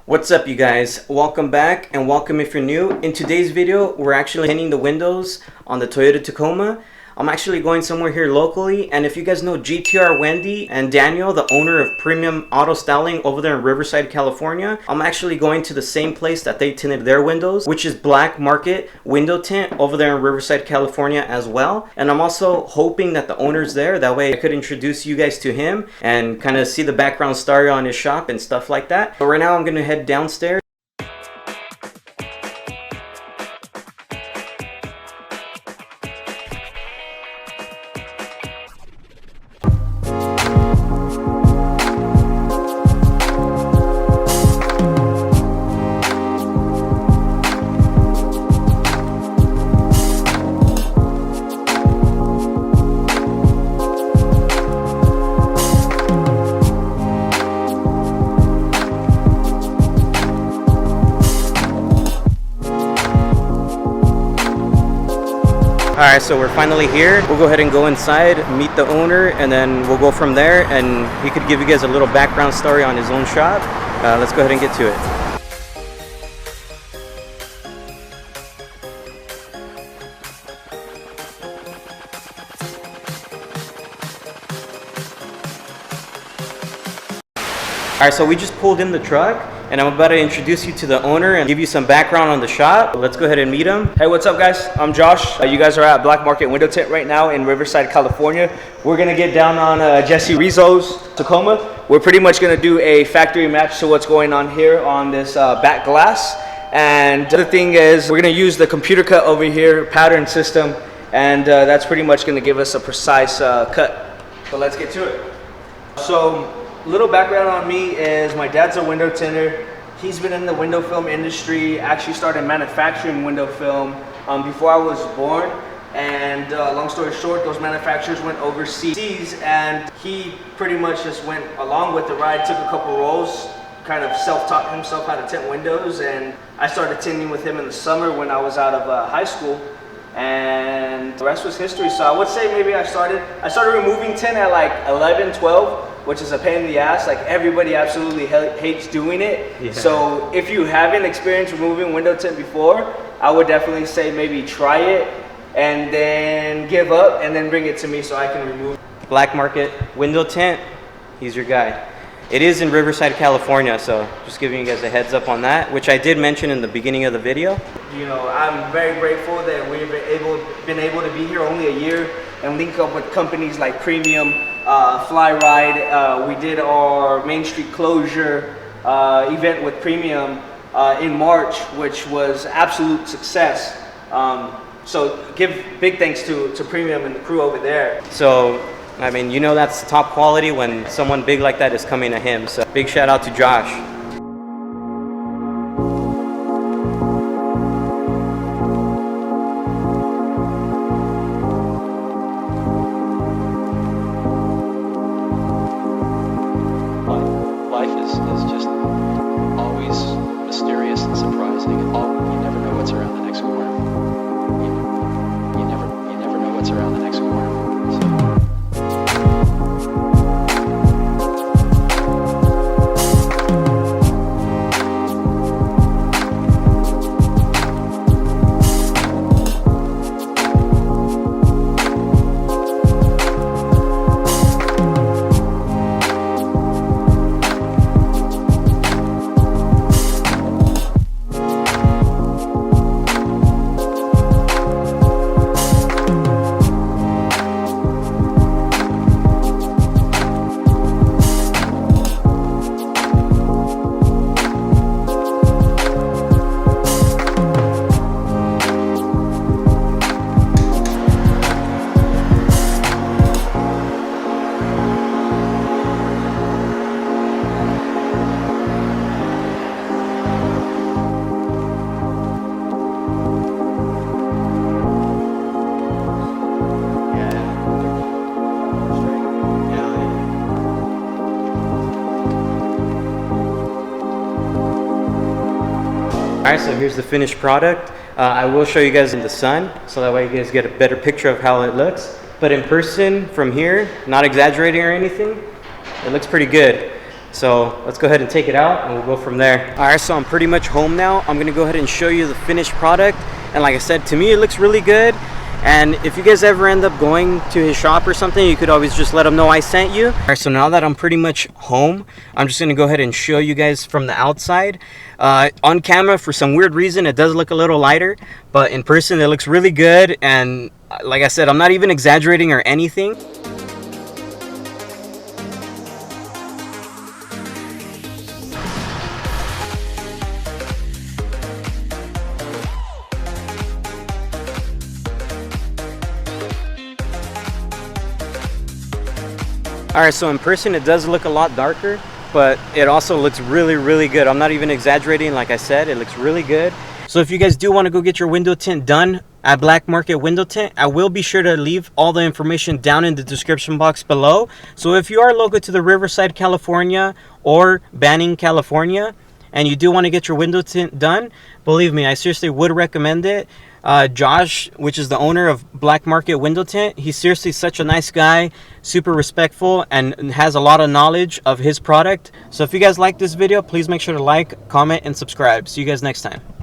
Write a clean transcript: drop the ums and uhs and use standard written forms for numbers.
What's up, you guys? Welcome back, and welcome if you're new. In today's video, we're actually tinting the windows on the Toyota Tacoma. I'm actually going somewhere here locally, and if you guys know GTR Wendy and Daniel, the owner of Premium Auto Styling over there in Riverside, California, I'm actually going to the same place that they tinted their windows, which is Black Market Window Tint over there in Riverside, California as well. And I'm also hoping that the owner's there, that way I could introduce you guys to him and kind of see the background story on his shop and stuff like that. But right now I'm going to head downstairs. Alright, so we're finally here. We'll go ahead and go inside, meet the owner, and then we'll go from there, and he could give you guys a little background story on his own shop. Let's go ahead and get to it. Alright, so we just pulled in the truck, and I'm about to introduce you to the owner and give you some background on the shop. Let's go ahead and meet him. Hey, what's up, guys? I'm Josh. You guys are at Black Market Window Tint right now in Riverside, California. We're gonna get down on Jesse Rizo's Tacoma. We're pretty much gonna do a factory match to what's going on here on this back glass. And the other thing is we're gonna use the computer cut over here, pattern system, and that's pretty much gonna give us a precise cut. So let's get to it. So, little background on me is my dad's a window tinter. He's been in the window film industry, actually started manufacturing window film before I was born. And long story short, those manufacturers went overseas, and he pretty much just went along with the ride, took a couple roles, kind of self-taught himself how to tint windows. And I started tinting with him in the summer when I was out of high school. And the rest was history. So I would say maybe I started removing tint at like 11, 12. Which is a pain in the ass. Like, everybody absolutely hates doing it. Yeah. So if you haven't experienced removing window tint before, I would definitely say maybe try it and then give up and then bring it to me so I can remove. Black Market Window Tint, he's your guy. It is in Riverside, California, so just giving you guys a heads up on that, which I did mention in the beginning of the video. You know, I'm very grateful that we've been able to be here only a year and link up with companies like Premium, Flyryde. We did our Main Street closure event with Premium in March, which was absolute success. So give big thanks to Premium and the crew over there. So, I mean, you know that's top quality when someone big like that is coming to him. So big shout out to Josh. Life is just always mysterious and surprising. You never know what's around the next corner. You never know what's around the next corner. Alright, so here's the finished product. I will show you guys in the sun, so that way you guys get a better picture of how it looks. But in person, from here, not exaggerating or anything, it looks pretty good. So let's go ahead and take it out and we'll go from there. All right, so I'm pretty much home now. I'm gonna go ahead and show you the finished product. And like I said, to me, it looks really good. And if you guys ever end up going to his shop or something, you could always just let him know I sent you. All right, so now that I'm pretty much home, I'm just gonna go ahead and show you guys from the outside. On camera, for some weird reason, it does look a little lighter, but in person, it looks really good. And like I said, I'm not even exaggerating or anything. Alright, so in person it does look a lot darker, but it also looks really, really good. I'm not even exaggerating, like I said, it looks really good. So if you guys do want to go get your window tint done at Black Market Window Tint, I will be sure to leave all the information down in the description box below. So if you are local to the Riverside, California or Banning, California, and you do want to get your window tint done, believe me, I seriously would recommend it. Josh, which is the owner of Black Market Window Tint, he's seriously such a nice guy, super respectful, and has a lot of knowledge of his product. So if you guys like this video, please make sure to like, comment, and subscribe. See you guys next time.